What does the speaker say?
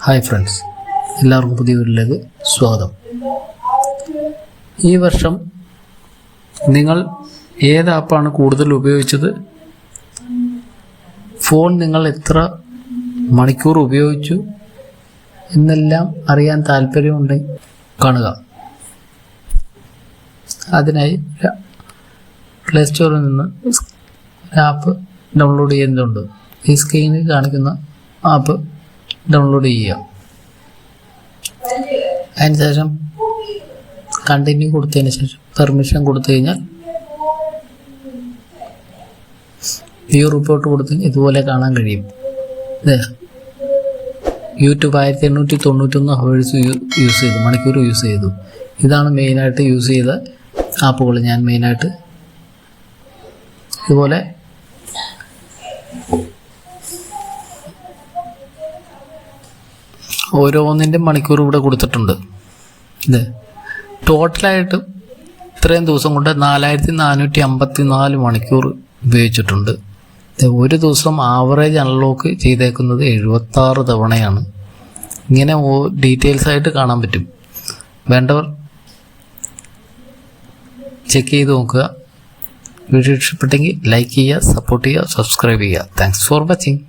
Hi friends, എല്ലാവർക്കും പുതിയ വീട്ടിലേക്ക് സ്വാഗതം. ഈ വർഷം നിങ്ങൾ ഏത് ആപ്പാണ് കൂടുതൽ ഉപയോഗിച്ചത്? ഫോൺ നിങ്ങൾ എത്ര മണിക്കൂർ ഉപയോഗിച്ചു എന്നെല്ലാം അറിയാൻ താല്പര്യമുണ്ടെങ്കിൽ കാണുക. അതിനായി പ്ലേ സ്റ്റോറിൽ നിന്ന് ആപ്പ് ഡൗൺലോഡ് ചെയ്യുന്നുണ്ട്. ഈ സ്ക്രീനിൽ കാണിക്കുന്ന ആപ്പ് ഡൗൺലോഡ് ചെയ്യുക. അതിനുശേഷം കണ്ടിന്യൂ കൊടുത്തതിന് ശേഷം പെർമിഷൻ കൊടുത്തു കഴിഞ്ഞാൽ വ്യൂ റിപ്പോർട്ട് കൊടുത്ത് ഇതുപോലെ കാണാൻ കഴിയും. യൂട്യൂബ് 1891 ഹവേഴ്സ് യൂസ് ചെയ്തു, മണിക്കൂർ യൂസ് ചെയ്തു. ഇതാണ് മെയിനായിട്ട് യൂസ് ചെയ്ത ആപ്പുകൾ. ഞാൻ മെയിനായിട്ട് ഇതുപോലെ ഓരോന്നിൻ്റെ മണിക്കൂർ ഇവിടെ കൊടുത്തിട്ടുണ്ട്. ഇത് ടോട്ടലായിട്ട് ഇത്രയും ദിവസം കൊണ്ട് 4454 മണിക്കൂർ ഉപയോഗിച്ചിട്ടുണ്ട്. ഒരു ദിവസം ആവറേജ് അൺലോക്ക് ചെയ്തേക്കുന്നത് 76 തവണയാണ്. ഇങ്ങനെ ഡീറ്റെയിൽസ് ആയിട്ട് കാണാൻ പറ്റും. വേണ്ടവർ ചെക്ക് ചെയ്ത് നോക്കുക. വീഡിയോ ഇഷ്ടപ്പെട്ടെങ്കിൽ ലൈക്ക് ചെയ്യുക, സപ്പോർട്ട് ചെയ്യുക, സബ്സ്ക്രൈബ് ചെയ്യുക. Thanks for watching.